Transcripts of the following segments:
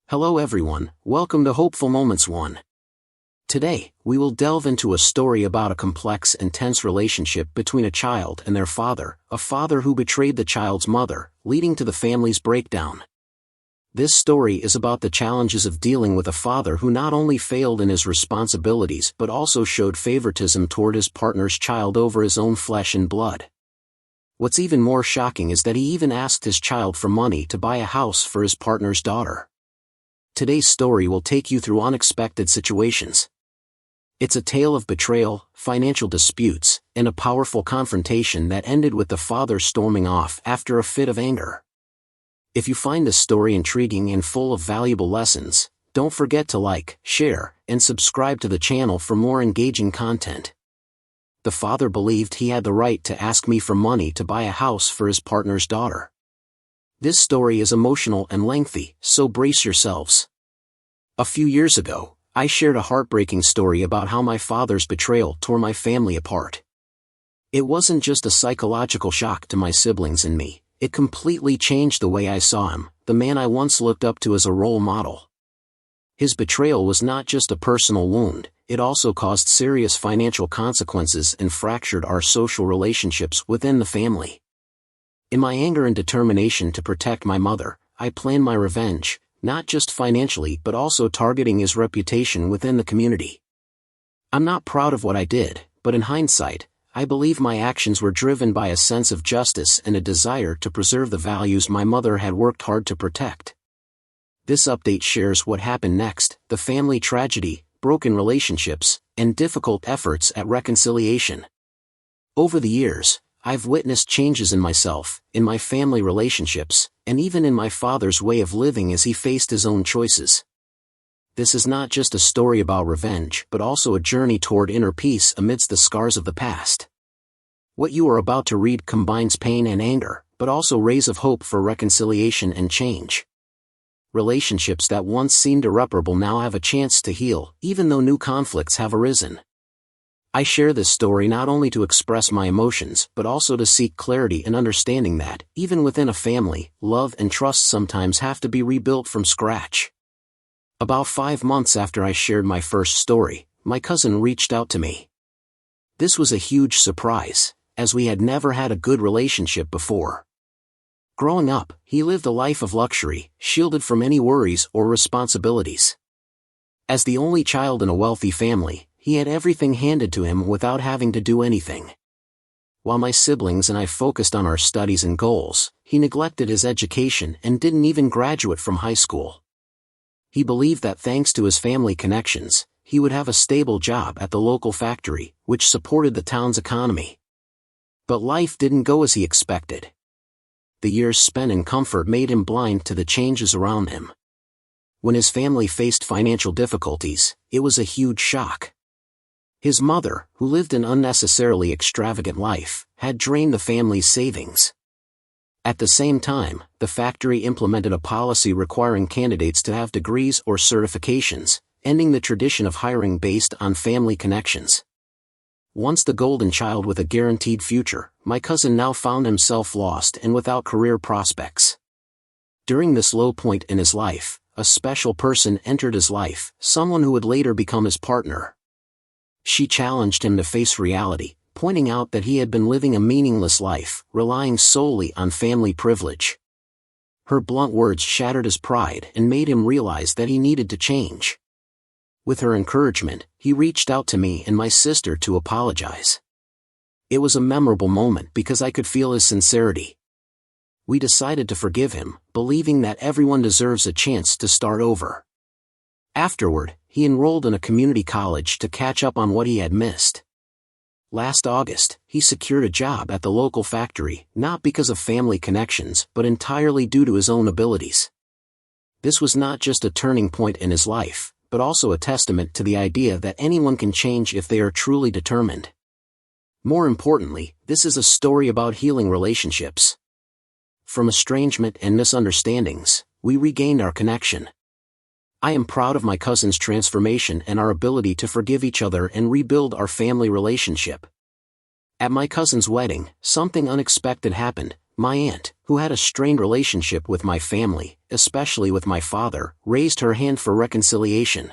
Hello everyone, welcome to Hopeful Moments 1. Today, we will delve into a story about a complex and tense relationship between a child and their father, a father who betrayed the child's mother, leading to the family's breakdown. This story is about the challenges of dealing with a father who not only failed in his responsibilities but also showed favoritism toward his partner's child over his own flesh and blood. What's even more shocking is that he even asked his child for money to buy a house for his partner's daughter. Today's story will take you through unexpected situations. It's a tale of betrayal, financial disputes, and a powerful confrontation that ended with the father storming off after a fit of anger. If you find this story intriguing and full of valuable lessons, don't forget to like, share, and subscribe to the channel for more engaging content. The father believed he had the right to ask me for money to buy a house for his partner's daughter. This story is emotional and lengthy, so brace yourselves. A few years ago, I shared a heartbreaking story about how my father's betrayal tore my family apart. It wasn't just a psychological shock to my siblings and me, it completely changed the way I saw him, the man I once looked up to as a role model. His betrayal was not just a personal wound, it also caused serious financial consequences and fractured our social relationships within the family. In my anger and determination to protect my mother, I planned my revenge, not just financially but also targeting his reputation within the community. I'm not proud of what I did, but in hindsight, I believe my actions were driven by a sense of justice and a desire to preserve the values my mother had worked hard to protect. This update shares what happened next, the family tragedy, broken relationships, and difficult efforts at reconciliation. Over the years, I've witnessed changes in myself, in my family relationships, and even in my father's way of living as he faced his own choices. This is not just a story about revenge but also a journey toward inner peace amidst the scars of the past. What you are about to read combines pain and anger, but also rays of hope for reconciliation and change. Relationships that once seemed irreparable now have a chance to heal, even though new conflicts have arisen. I share this story not only to express my emotions but also to seek clarity and understanding that, even within a family, love and trust sometimes have to be rebuilt from scratch. About 5 months after I shared my first story, my cousin reached out to me. This was a huge surprise, as we had never had a good relationship before. Growing up, he lived a life of luxury, shielded from any worries or responsibilities. As the only child in a wealthy family, he had everything handed to him without having to do anything. While my siblings and I focused on our studies and goals, he neglected his education and didn't even graduate from high school. He believed that thanks to his family connections, he would have a stable job at the local factory, which supported the town's economy. But life didn't go as he expected. The years spent in comfort made him blind to the changes around him. When his family faced financial difficulties, it was a huge shock. His mother, who lived an unnecessarily extravagant life, had drained the family's savings. At the same time, the factory implemented a policy requiring candidates to have degrees or certifications, ending the tradition of hiring based on family connections. Once the golden child with a guaranteed future, my cousin now found himself lost and without career prospects. During this low point in his life, a special person entered his life, someone who would later become his partner. She challenged him to face reality, pointing out that he had been living a meaningless life, relying solely on family privilege. Her blunt words shattered his pride and made him realize that he needed to change. With her encouragement, he reached out to me and my sister to apologize. It was a memorable moment because I could feel his sincerity. We decided to forgive him, believing that everyone deserves a chance to start over. Afterward, he enrolled in a community college to catch up on what he had missed. Last August, he secured a job at the local factory, not because of family connections but entirely due to his own abilities. This was not just a turning point in his life, but also a testament to the idea that anyone can change if they are truly determined. More importantly, this is a story about healing relationships. From estrangement and misunderstandings, we regained our connection. I am proud of my cousin's transformation and our ability to forgive each other and rebuild our family relationship. At my cousin's wedding, something unexpected happened. My aunt, who had a strained relationship with my family, especially with my father, raised her hand for reconciliation.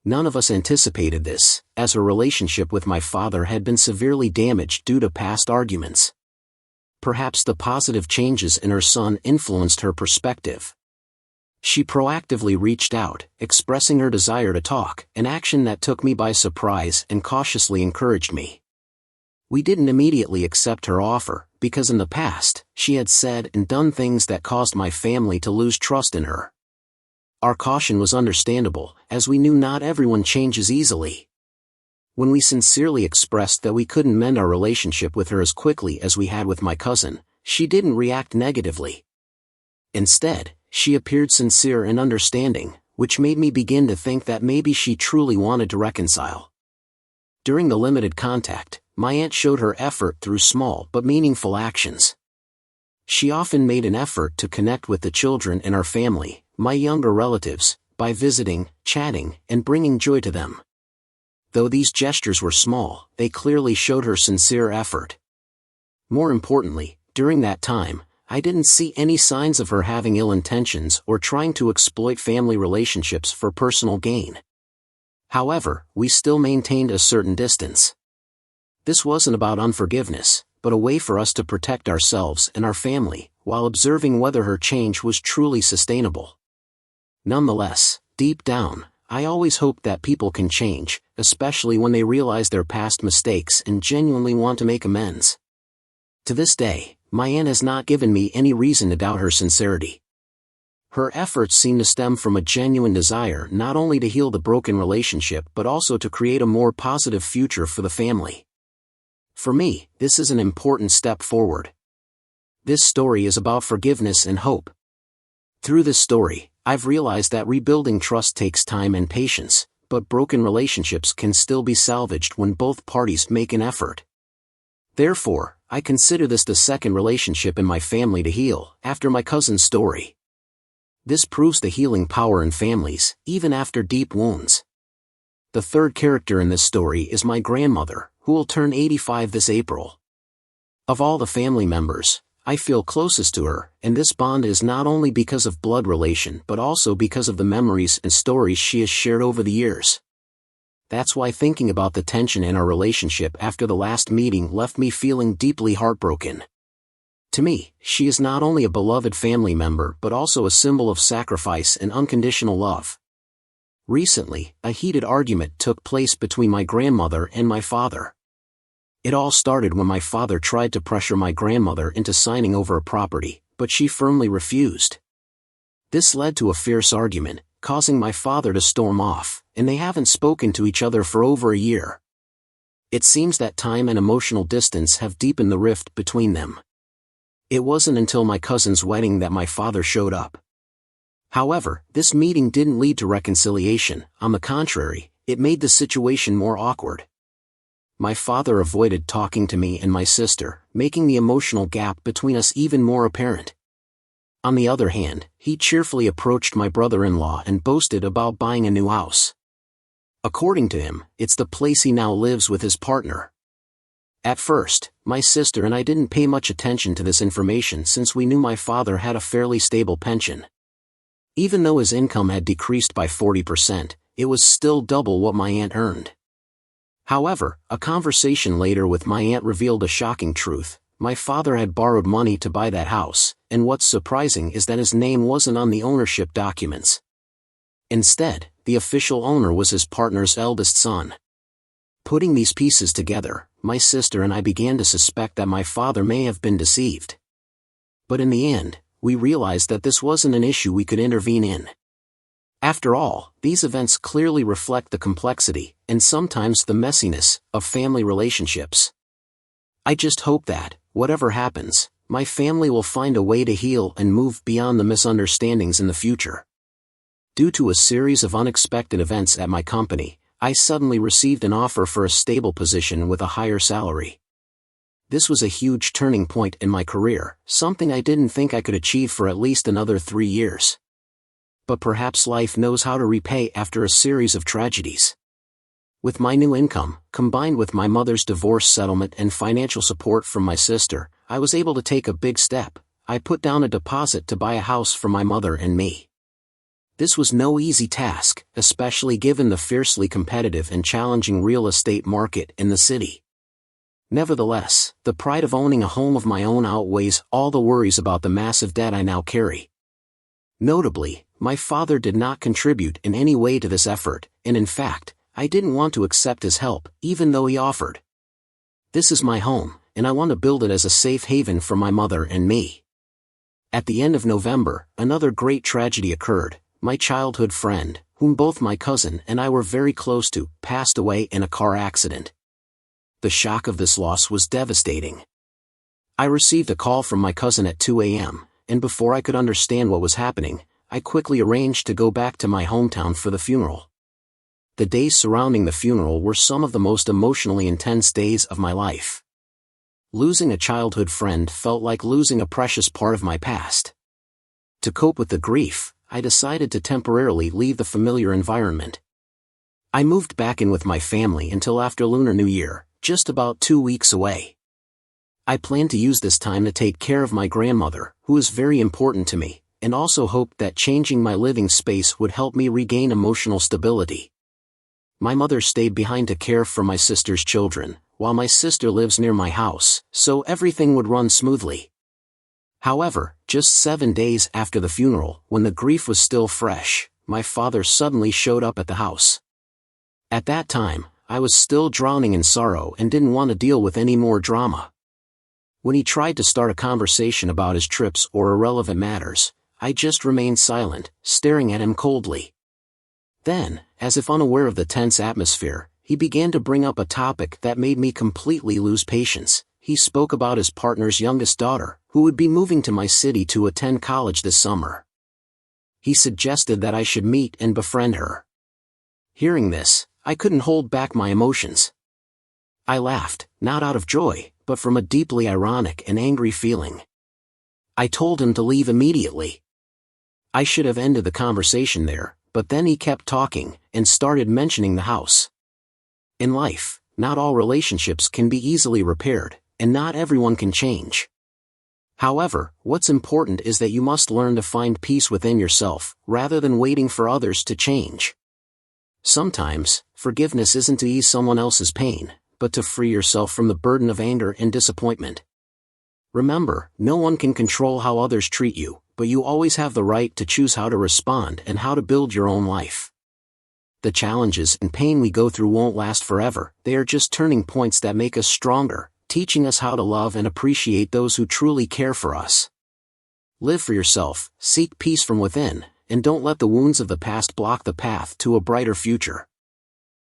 None of us anticipated this, as her relationship with my father had been severely damaged due to past arguments. Perhaps the positive changes in her son influenced her perspective. She proactively reached out, expressing her desire to talk, an action that took me by surprise and cautiously encouraged me. We didn't immediately accept her offer, because in the past, she had said and done things that caused my family to lose trust in her. Our caution was understandable, as we knew not everyone changes easily. When we sincerely expressed that we couldn't mend our relationship with her as quickly as we had with my cousin, she didn't react negatively. Instead, she appeared sincere and understanding, which made me begin to think that maybe she truly wanted to reconcile. During the limited contact, my aunt showed her effort through small but meaningful actions. She often made an effort to connect with the children in our family, my younger relatives, by visiting, chatting, and bringing joy to them. Though these gestures were small, they clearly showed her sincere effort. More importantly, during that time, I didn't see any signs of her having ill intentions or trying to exploit family relationships for personal gain. However, we still maintained a certain distance. This wasn't about unforgiveness, but a way for us to protect ourselves and our family, while observing whether her change was truly sustainable. Nonetheless, deep down, I always hope that people can change, especially when they realize their past mistakes and genuinely want to make amends. To this day, my aunt has not given me any reason to doubt her sincerity. Her efforts seem to stem from a genuine desire not only to heal the broken relationship but also to create a more positive future for the family. For me, this is an important step forward. This story is about forgiveness and hope. Through this story, I've realized that rebuilding trust takes time and patience, but broken relationships can still be salvaged when both parties make an effort. Therefore, I consider this the second relationship in my family to heal, after my cousin's story. This proves the healing power in families, even after deep wounds. The third character in this story is my grandmother, who will turn 85 this April. Of all the family members, I feel closest to her, and this bond is not only because of blood relation but also because of the memories and stories she has shared over the years. That's why thinking about the tension in our relationship after the last meeting left me feeling deeply heartbroken. To me, she is not only a beloved family member but also a symbol of sacrifice and unconditional love. Recently, a heated argument took place between my grandmother and my father. It all started when my father tried to pressure my grandmother into signing over a property, but she firmly refused. This led to a fierce argument, causing my father to storm off, and they haven't spoken to each other for over a year. It seems that time and emotional distance have deepened the rift between them. It wasn't until my cousin's wedding that my father showed up. However, this meeting didn't lead to reconciliation. On the contrary, it made the situation more awkward. My father avoided talking to me and my sister, making the emotional gap between us even more apparent. On the other hand, he cheerfully approached my brother-in-law and boasted about buying a new house. According to him, it's the place he now lives with his partner. At first, my sister and I didn't pay much attention to this information since we knew my father had a fairly stable pension. Even though his income had decreased by 40%, it was still double what my aunt earned. However, a conversation later with my aunt revealed a shocking truth. My father had borrowed money to buy that house, and what's surprising is that his name wasn't on the ownership documents. Instead, the official owner was his partner's eldest son. Putting these pieces together, my sister and I began to suspect that my father may have been deceived. But in the end, we realized that this wasn't an issue we could intervene in. After all, these events clearly reflect the complexity, and sometimes the messiness, of family relationships. I just hope that, whatever happens, my family will find a way to heal and move beyond the misunderstandings in the future. Due to a series of unexpected events at my company, I suddenly received an offer for a stable position with a higher salary. This was a huge turning point in my career, something I didn't think I could achieve for at least another 3 years. But perhaps life knows how to repay after a series of tragedies. With my new income, combined with my mother's divorce settlement and financial support from my sister, I was able to take a big step. I put down a deposit to buy a house for my mother and me. This was no easy task, especially given the fiercely competitive and challenging real estate market in the city. Nevertheless, the pride of owning a home of my own outweighs all the worries about the massive debt I now carry. Notably, my father did not contribute in any way to this effort, and in fact, I didn't want to accept his help, even though he offered. This is my home, and I want to build it as a safe haven for my mother and me. At the end of November, another great tragedy occurred. My childhood friend, whom both my cousin and I were very close to, passed away in a car accident. The shock of this loss was devastating. I received a call from my cousin at 2 a.m., and before I could understand what was happening, I quickly arranged to go back to my hometown for the funeral. The days surrounding the funeral were some of the most emotionally intense days of my life. Losing a childhood friend felt like losing a precious part of my past. To cope with the grief, I decided to temporarily leave the familiar environment. I moved back in with my family until after Lunar New Year, just about 2 weeks away. I planned to use this time to take care of my grandmother, who is very important to me, and also hoped that changing my living space would help me regain emotional stability. My mother stayed behind to care for my sister's children, while my sister lives near my house, so everything would run smoothly. However, just 7 days after the funeral, when the grief was still fresh, my father suddenly showed up at the house. At that time, I was still drowning in sorrow and didn't want to deal with any more drama. When he tried to start a conversation about his trips or irrelevant matters, I just remained silent, staring at him coldly. Then, as if unaware of the tense atmosphere, he began to bring up a topic that made me completely lose patience. He spoke about his partner's youngest daughter, who would be moving to my city to attend college this summer. He suggested that I should meet and befriend her. Hearing this, I couldn't hold back my emotions. I laughed, not out of joy, but from a deeply ironic and angry feeling. I told him to leave immediately. I should have ended the conversation there, but then he kept talking and started mentioning the house. In life, not all relationships can be easily repaired, and not everyone can change. However, what's important is that you must learn to find peace within yourself, rather than waiting for others to change. Sometimes, forgiveness isn't to ease someone else's pain, but to free yourself from the burden of anger and disappointment. Remember, no one can control how others treat you, but you always have the right to choose how to respond and how to build your own life. The challenges and pain we go through won't last forever. They are just turning points that make us stronger, teaching us how to love and appreciate those who truly care for us. Live for yourself, seek peace from within, and don't let the wounds of the past block the path to a brighter future.